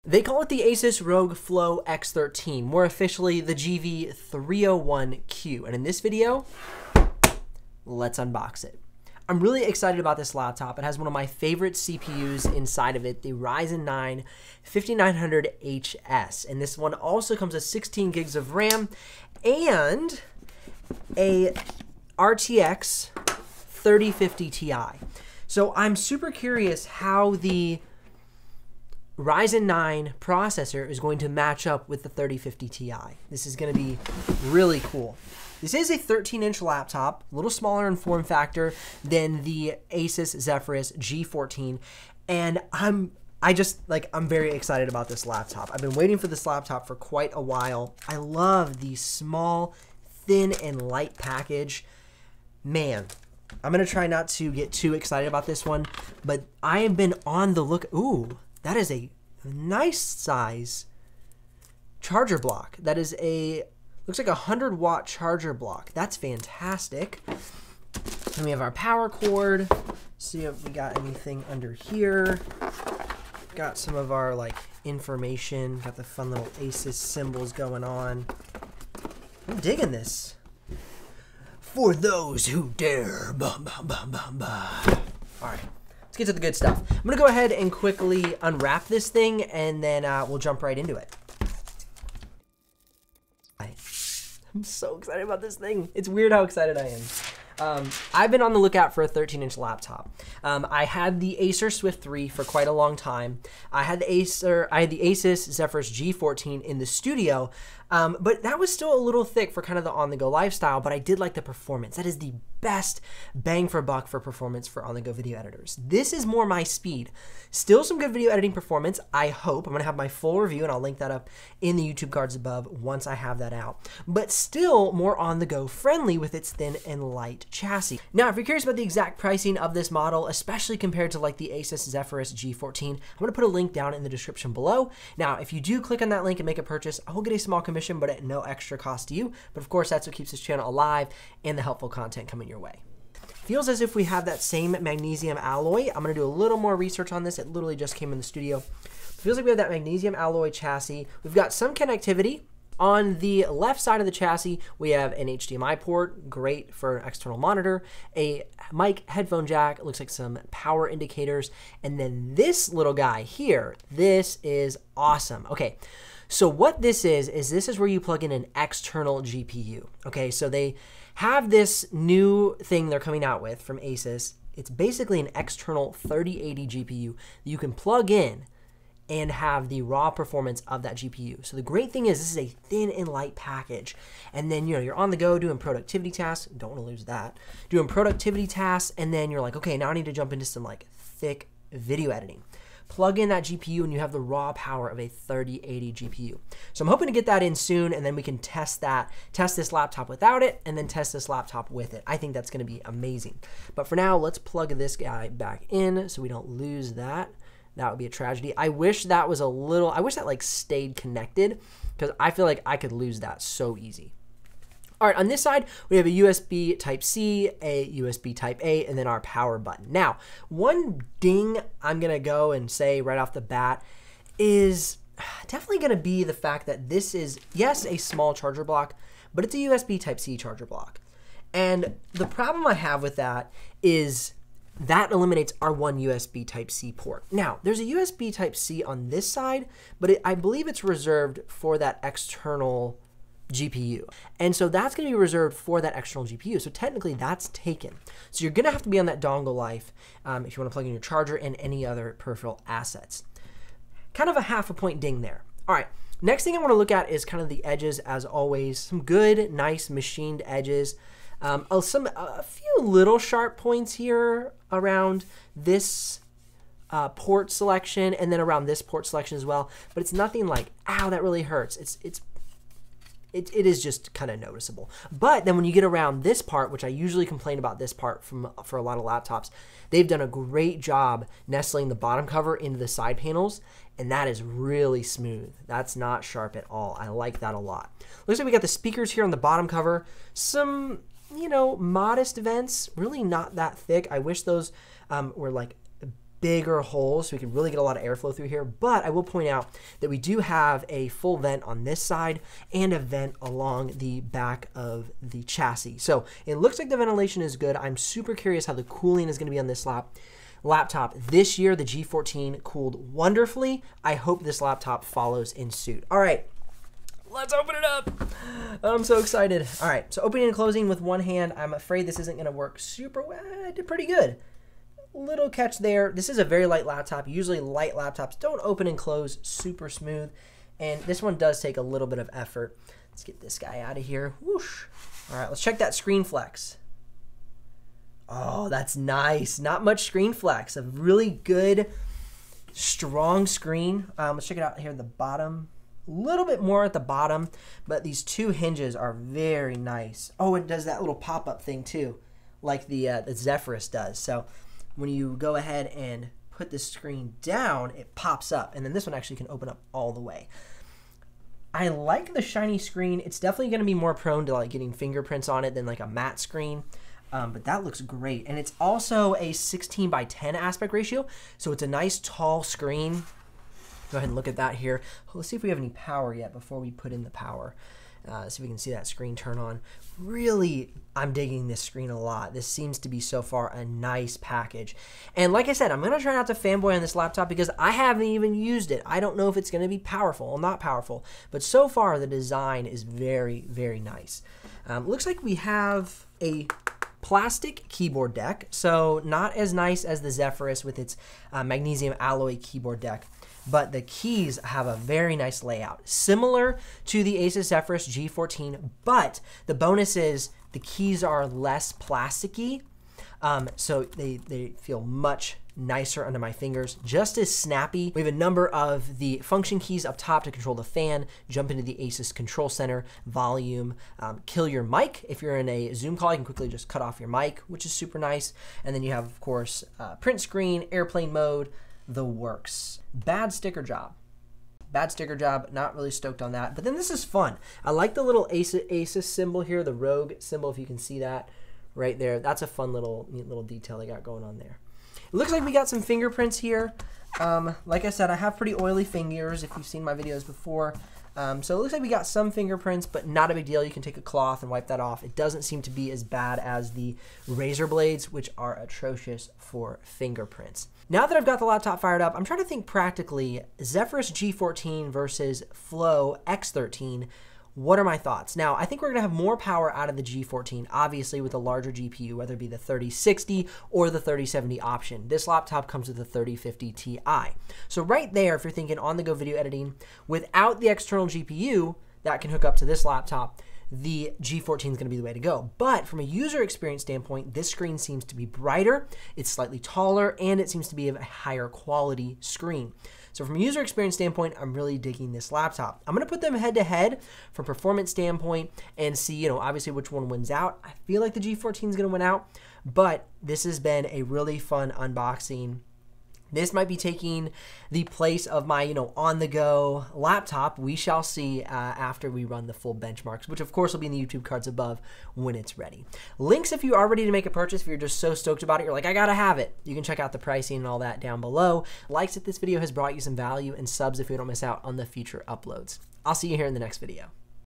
They call it the Asus ROG Flow X13, more officially the GV301Q. And in this video, let's unbox it. I'm really excited about this laptop. It has one of my favorite CPUs inside of it, the Ryzen 9 5900HS. And this one also comes with 16 gigs of RAM and a RTX 3050 Ti. So I'm super curious how the Ryzen 9 processor is going to match up with the 3050 Ti. This is going to be really cool. This is a 13-inch laptop, a little smaller in form factor than the Asus Zephyrus G14, and I'm very excited about this laptop. I've been waiting for this laptop for quite a while. I love the small, thin, and light package. Man, I'm gonna try not to get too excited about this one, but I have been on the look. Ooh, that is a nice size charger block. That is looks like a 100-watt charger block. That's fantastic. And we have our power cord. See if we got anything under here. Got some of our information. Got the fun little Asus symbols going on. I'm digging this. For those who dare. Bah, bah, bah, bah, bah. All right. Let's get to the good stuff. I'm going to go ahead and quickly unwrap this thing, and then we'll jump right into it. I'm so excited about this thing. It's weird how excited I am. I've been on the lookout for a 13-inch laptop. I had the Acer Swift 3 for quite a long time. I had the Asus Zephyrus G14 in the studio, but that was still a little thick for kind of the on-the-go lifestyle, but I did like the performance. That is the best bang for buck for performance for on-the-go video editors. This is more my speed. Still some good video editing performance, I hope. I'm going to have my full review, and I'll link that up in the YouTube cards above once I have that out. But still more on-the-go friendly with its thin and light chassis. Now, if you're curious about the exact pricing of this model, especially compared to the Asus Zephyrus G14, I'm going to put a link down in the description below. Now, if you do click on that link and make a purchase, I will get a small commission, but at no extra cost to you. But of course, that's what keeps this channel alive and the helpful content coming your way. Feels as if we have that same magnesium alloy. I'm going to do a little more research on this. It literally just came in the studio. Feels like we have that magnesium alloy chassis. We've got some connectivity. On the left side of the chassis, we have an HDMI port, great for an external monitor, a mic headphone jack, it looks like some power indicators, and then this little guy here, this is awesome. Okay, so what this is where you plug in an external GPU. Okay, so they have this new thing they're coming out with from Asus. It's basically an external 3080 GPU that you can plug in and have the raw performance of that GPU. So the great thing is this is a thin and light package. And then, you're on the go doing productivity tasks. Don't want to lose that. Doing productivity tasks, and then you're like, okay, now I need to jump into some thick video editing. Plug in that GPU and you have the raw power of a 3080 GPU. So I'm hoping to get that in soon, and then we can test this laptop without it, and then test this laptop with it. I think that's gonna be amazing. But for now, let's plug this guy back in so we don't lose that. That would be a tragedy. I wish that was I wish that stayed connected, because I feel like I could lose that so easy. All right, on this side, we have a USB Type-C, a USB Type-A, and then our power button. Now, one ding I'm gonna go and say right off the bat is definitely gonna be the fact that this is, yes, a small charger block, but it's a USB Type-C charger block. And the problem I have with that is that eliminates our one USB Type-C port. Now, there's a USB Type-C on this side, but I believe it's reserved for that external GPU. And so that's going to be reserved for that external GPU. So technically that's taken. So you're going to have to be on that dongle life if you want to plug in your charger and any other peripheral assets. Kind of a half a point ding there. All right. Next thing I want to look at is kind of the edges, as always. Some good, nice machined edges. A few little sharp points here around this port selection, and then around this port selection as well. But it's nothing like, ow, that really hurts. It is just kind of noticeable. But then when you get around this part, which I usually complain about this part for a lot of laptops, they've done a great job nestling the bottom cover into the side panels, and that is really smooth. That's not sharp at all. I like that a lot. Looks like we got the speakers here on the bottom cover. Some, modest vents, really not that thick. I wish those were bigger holes so we can really get a lot of airflow through here. But I will point out that we do have a full vent on this side and a vent along the back of the chassis. So it looks like the ventilation is good. I'm super curious how the cooling is going to be on this laptop. This year, the G14 cooled wonderfully. I hope this laptop follows in suit. All right, let's open it up. I'm so excited. All right, so opening and closing with one hand. I'm afraid this isn't going to work super well. I did pretty good. Little catch there. This is a very light laptop. Usually light laptops don't open and close super smooth, and this one does take a little bit of effort. Let's get this guy out of here. Whoosh. All right, let's check that screen flex. Oh, that's nice. Not much screen flex. A really good, strong screen. Let's check it out here at the bottom. A little bit more at the bottom, but these two hinges are very nice. Oh, it does that little pop-up thing too, like the Zephyrus does. So when you go ahead and put the screen down, it pops up, and then this one actually can open up all the way. I like the shiny screen. It's definitely going to be more prone to like getting fingerprints on it than like a matte screen. But that looks great. And it's also a 16:10 aspect ratio. So it's a nice tall screen. Go ahead and look at that here. Let's see if we have any power yet before we put in the power. See if we can see that screen turn on. Really, I'm digging this screen a lot. This seems to be so far a nice package. And like I said, I'm gonna try not to fanboy on this laptop because I haven't even used it. I don't know if it's gonna be powerful or not powerful, but so far the design is very, very nice. Looks like we have a plastic keyboard deck, so not as nice as the Zephyrus with its magnesium alloy keyboard deck, but the keys have a very nice layout, similar to the Asus Zephyrus G14, but the bonus is the keys are less plasticky, so they feel much nicer under my fingers, just as snappy. We have a number of the function keys up top to control the fan, jump into the Asus control center, volume, kill your mic. If you're in a Zoom call, you can quickly just cut off your mic, which is super nice. And then you have, of course, print screen, airplane mode, the works. Bad sticker job. Bad sticker job, not really stoked on that. But then this is fun. I like the little Asus symbol here, the ROG symbol, if you can see that right there. That's a fun neat little detail they got going on there. It looks like we got some fingerprints here. Like I said, I have pretty oily fingers if you've seen my videos before. So it looks like we got some fingerprints, but not a big deal. You can take a cloth and wipe that off. It doesn't seem to be as bad as the razor blades, which are atrocious for fingerprints. Now that I've got the laptop fired up, I'm trying to think practically, Zephyrus G14 versus Flow X13. What are my thoughts? Now, I think we're gonna have more power out of the G14, obviously with a larger GPU, whether it be the 3060 or the 3070 option. This laptop comes with the 3050 Ti. So right there, if you're thinking on-the-go video editing, without the external GPU that can hook up to this laptop, the G14 is going to be the way to go. But from a user experience standpoint, this screen seems to be brighter, it's slightly taller, and it seems to be a higher quality screen. So from a user experience standpoint, I'm really digging this laptop. I'm going to put them head to head from performance standpoint and see, obviously which one wins out. I feel like the G14 is going to win out, but this has been a really fun unboxing. This might be taking the place of my, on-the-go laptop. We shall see after we run the full benchmarks, which of course will be in the YouTube cards above when it's ready. Links if you are ready to make a purchase, if you're just so stoked about it, you're like, I gotta have it. You can check out the pricing and all that down below. Likes if this video has brought you some value, and subs if you don't miss out on the future uploads. I'll see you here in the next video.